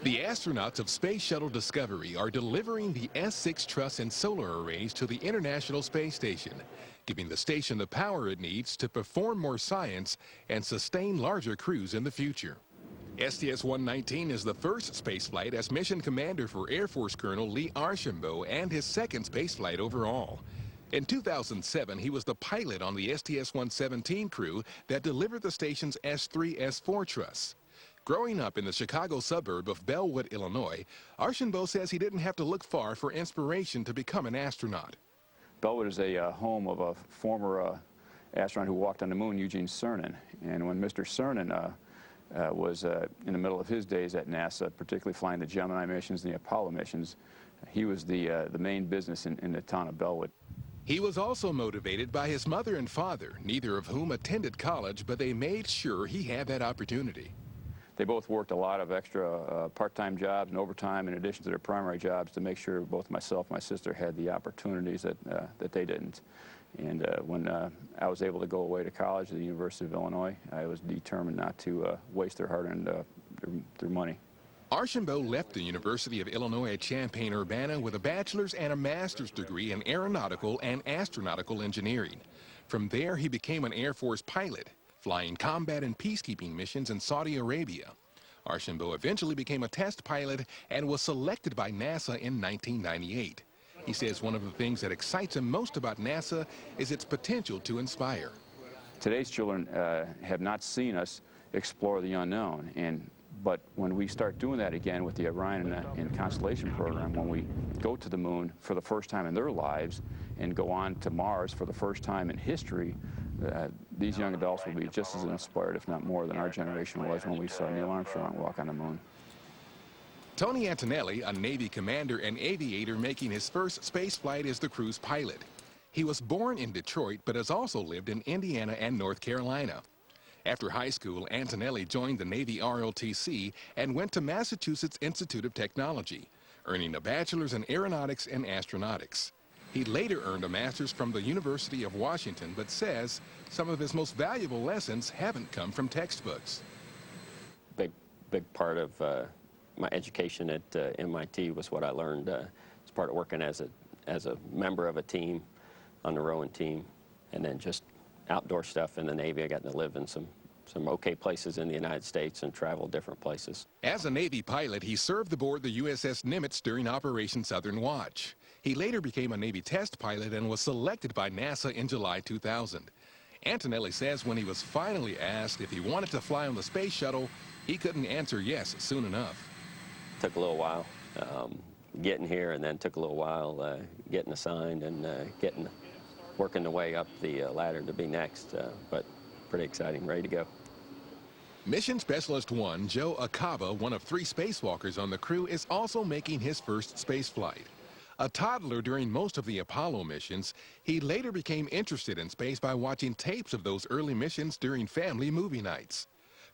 The astronauts of Space Shuttle Discovery are delivering the S6 truss and solar arrays to the International Space Station, giving the station the power it needs to perform more science and sustain larger crews in the future. STS-119 is the first spaceflight as mission commander for Air Force Colonel Lee Archambault and his second spaceflight overall. In 2007, he was the pilot on the STS-117 crew that delivered the station's S3-S4 truss. Growing up in the Chicago suburb of Bellwood, Illinois, Archambault says he didn't have to look far for inspiration to become an astronaut. Bellwood is a home of a former astronaut who walked on the moon, Eugene Cernan. And when Mr. Cernan was in the middle of his days at NASA, particularly flying the Gemini missions and the Apollo missions, he was the main business in the town of Bellwood. He was also motivated by his mother and father, neither of whom attended college, but they made sure he had that opportunity. They both worked a lot of extra part-time jobs and overtime in addition to their primary jobs to make sure both myself and my sister had the opportunities that they didn't. And when I was able to go away to college at the University of Illinois, I was determined not to waste their hard-earned their money. Archambault left the University of Illinois at Champaign-Urbana with a bachelor's and a master's degree in aeronautical and astronautical engineering. From there, he became an Air Force pilot, flying combat and peacekeeping missions in Saudi Arabia. Archambault eventually became a test pilot and was selected by NASA in 1998. He says one of the things that excites him most about NASA is its potential to inspire. Today's children have not seen us explore the unknown, but when we start doing that again with the Orion and Constellation program, when we go to the moon for the first time in their lives and go on to Mars for the first time in history, these young adults will be just as inspired, if not more, than our generation was when we saw Neil Armstrong walk on the moon. Tony Antonelli, a Navy commander and aviator making his first space flight, is the crew's pilot. He was born in Detroit, but has also lived in Indiana and North Carolina. After high school, Antonelli joined the Navy ROTC and went to Massachusetts Institute of Technology, earning a bachelor's in aeronautics and astronautics. He later earned a master's from the University of Washington, but says some of his most valuable lessons haven't come from textbooks. Big part of my education at MIT was what I learned as part of working as a member of a team on the rowing team, and then just outdoor stuff in the Navy. I got to live in some okay places in the United States and travel different places. As a Navy pilot, he served aboard the USS Nimitz during Operation Southern Watch. He later became a Navy test pilot and was selected by NASA in July 2000. Antonelli says when he was finally asked if he wanted to fly on the space shuttle, he couldn't answer yes soon enough. Took a little while getting here, and then took a little while getting assigned and working the way up the ladder to be next, but pretty exciting, ready to go. Mission Specialist 1, Joe Acaba, one of 3 spacewalkers on the crew, is also making his first space flight. A toddler during most of the Apollo missions, he later became interested in space by watching tapes of those early missions during family movie nights.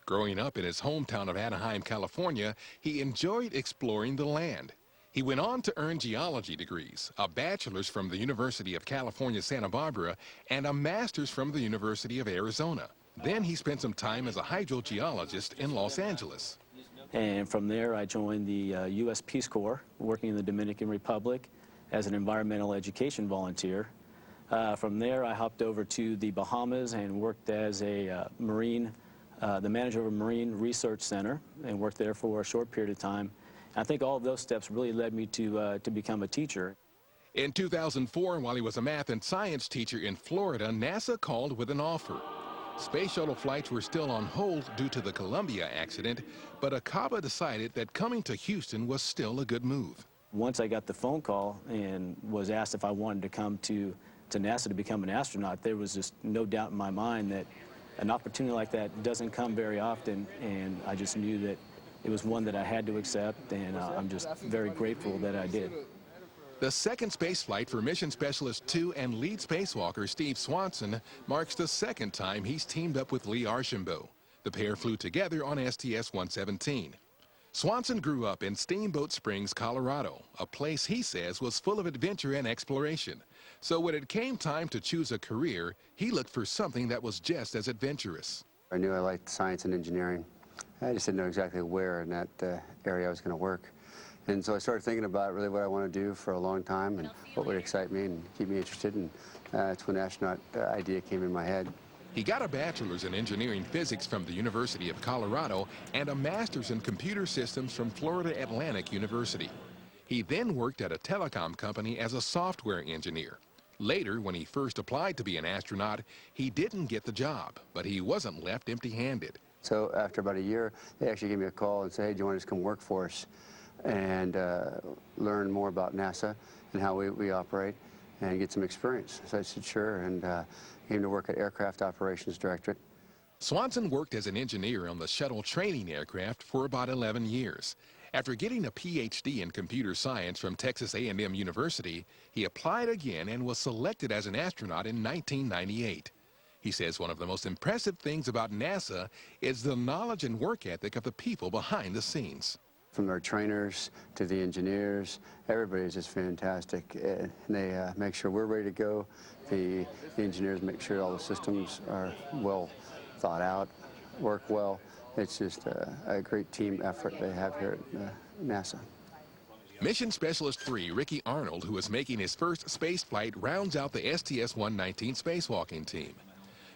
Growing up in his hometown of Anaheim, California, he enjoyed exploring the land. He went on to earn geology degrees, a bachelor's from the University of California, Santa Barbara, and a master's from the University of Arizona. Then he spent some time as a hydrogeologist in Los Angeles. And from there, I joined the U.S. Peace Corps, working in the Dominican Republic as an environmental education volunteer. From there, I hopped over to the Bahamas and worked as the manager of a Marine Research Center, and worked there for a short period of time. I think all of those steps really led me to become a teacher. In 2004, while he was a math and science teacher in Florida, NASA called with an offer. Space shuttle flights were still on hold due to the Columbia accident, but Acaba decided that coming to Houston was still a good move. Once I got the phone call and was asked if I wanted to come to NASA to become an astronaut, there was just no doubt in my mind that an opportunity like that doesn't come very often, and I just knew that it was one that I had to accept, and I'm just very grateful that I did. The second space flight for Mission Specialist 2 and lead spacewalker Steve Swanson marks the second time he's teamed up with Lee Archambault. The pair flew together on STS-117. Swanson grew up in Steamboat Springs, Colorado, a place he says was full of adventure and exploration. So when it came time to choose a career, he looked for something that was just as adventurous. I knew I liked science and engineering. I just didn't know exactly where in that area I was going to work. And so I started thinking about really what I want to do for a long time and what would excite me and keep me interested. And that's when the astronaut idea came in my head. He got a bachelor's in engineering physics from the University of Colorado and a master's in computer systems from Florida Atlantic University. He then worked at a telecom company as a software engineer. Later, when he first applied to be an astronaut, he didn't get the job, but he wasn't left empty-handed. So after about a year, they actually gave me a call and said, hey, do you want to just come work for us and learn more about NASA and how we operate and get some experience? So I said, sure, and came to work at Aircraft Operations Directorate. Swanson worked as an engineer on the shuttle training aircraft for about 11 years. After getting a PhD in computer science from Texas A&M University, he applied again and was selected as an astronaut in 1998. He says one of the most impressive things about NASA is the knowledge and work ethic of the people behind the scenes. From our trainers to the engineers, everybody is just fantastic. And they make sure we're ready to go. The engineers make sure all the systems are well thought out, work well. It's just a great team effort they have here at NASA. Mission Specialist 3, Ricky Arnold, who is making his first space flight, rounds out the STS-119 spacewalking team.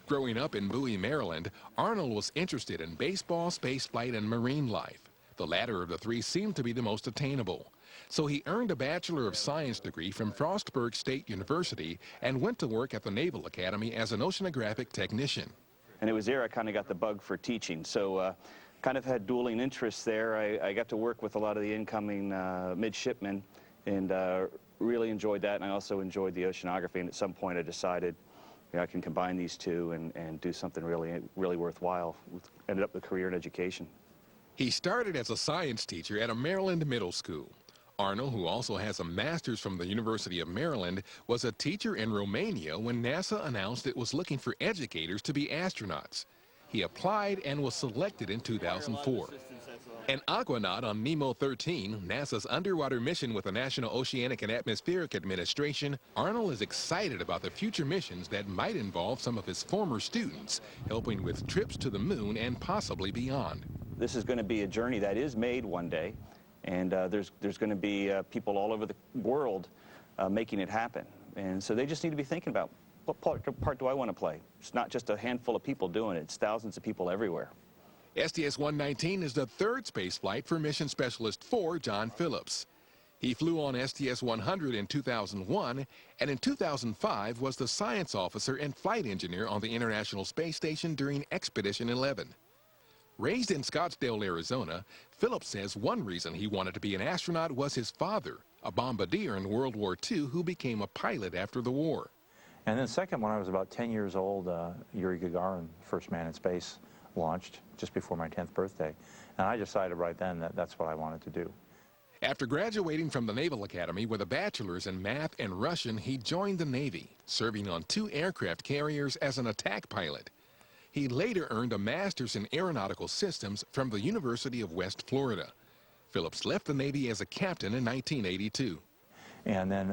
Growing up in Bowie, Maryland, Arnold was interested in baseball, spaceflight, and marine life. The latter of the three seemed to be the most attainable. So he earned a Bachelor of Science degree from Frostburg State University and went to work at the Naval Academy as an oceanographic technician. And it was there I kind of got the bug for teaching. So kind of had dueling interests there. I got to work with a lot of the incoming midshipmen and really enjoyed that. And I also enjoyed the oceanography. And at some point I decided, you know, I can combine these two and do something really worthwhile. Ended up with a career in education. He started as a science teacher at a Maryland middle school. Arnold, who also has a master's from the University of Maryland, was a teacher in Romania when NASA announced it was looking for educators to be astronauts. He applied and was selected in 2004. An aquanaut on Nemo 13, NASA's underwater mission with the National Oceanic and Atmospheric Administration, Arnold is excited about the future missions that might involve some of his former students, helping with trips to the moon and possibly beyond. This is going to be a journey that is made one day, and there's going to be people all over the world making it happen. And so they just need to be thinking about, what part do I want to play? It's not just a handful of people doing it, it's thousands of people everywhere. STS-119 is the third space flight for Mission Specialist 4, John Phillips. He flew on STS-100 in 2001, and in 2005 was the science officer and flight engineer on the International Space Station during Expedition 11. Raised in Scottsdale, Arizona, Phillips says one reason he wanted to be an astronaut was his father, a bombardier in World War II who became a pilot after the war. And then second, when I was about 10 years old, Yuri Gagarin, first man in space, launched just before my 10th birthday. And I decided right then that that's what I wanted to do. After graduating from the Naval Academy with a bachelor's in math and Russian, he joined the Navy, serving on 2 aircraft carriers as an attack pilot. He later earned a master's in aeronautical systems from the University of West Florida. Phillips left the Navy as a captain in 1982. And then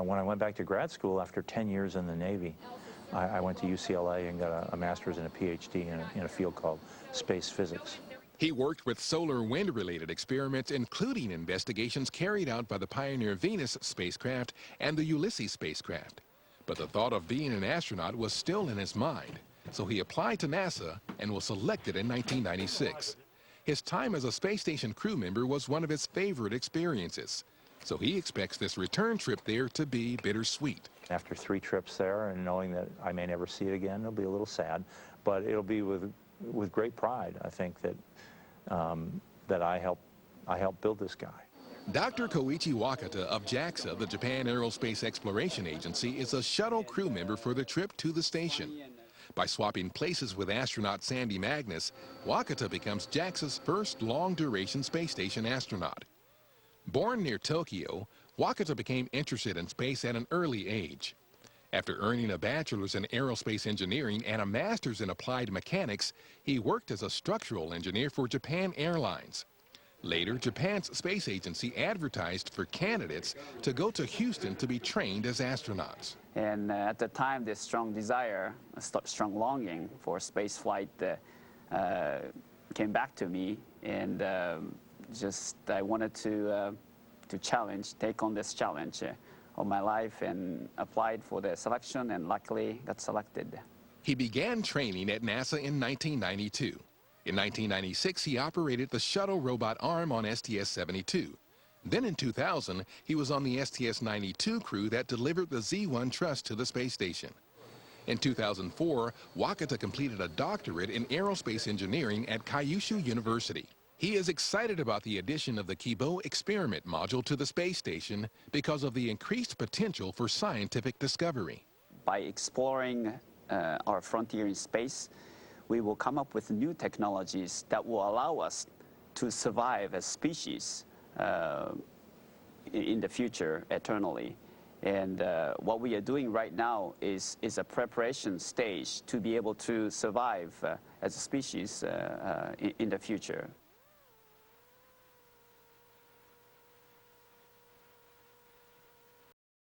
when I went back to grad school after 10 years in the Navy, I went to UCLA and got a master's and a PhD in a field called space physics. He worked with solar wind-related experiments, including investigations carried out by the Pioneer Venus spacecraft and the Ulysses spacecraft. But the thought of being an astronaut was still in his mind. So he applied to NASA and was selected in 1996. His time as a space station crew member was one of his favorite experiences. So he expects this return trip there to be bittersweet. After 3 trips there and knowing that I may never see it again, it'll be a little sad, but it'll be with great pride, I think, that that I helped build this guy. Dr. Koichi Wakata of JAXA, the Japan Aerospace Exploration Agency, is a shuttle crew member for the trip to the station. By swapping places with astronaut Sandy Magnus, Wakata becomes JAXA's first long-duration space station astronaut. Born near Tokyo, Wakata became interested in space at an early age. After earning a bachelor's in aerospace engineering and a master's in applied mechanics, he worked as a structural engineer for Japan Airlines. Later, Japan's space agency advertised for candidates to go to Houston to be trained as astronauts. And at the time, this strong desire, strong longing for space flight came back to me, and just I wanted to take on this challenge of my life, and applied for the selection, and luckily got selected. He began training at NASA in 1992. In 1996, he operated the shuttle robot arm on STS-72. Then in 2000, he was on the STS-92 crew that delivered the Z-1 Truss to the space station. In 2004, Wakata completed a doctorate in aerospace engineering at Kyushu University. He is excited about the addition of the Kibo experiment module to the space station because of the increased potential for scientific discovery. By exploring our frontier in space, we will come up with new technologies that will allow us to survive as species in the future eternally. And what we are doing right now is a preparation stage to be able to survive as a species in the future.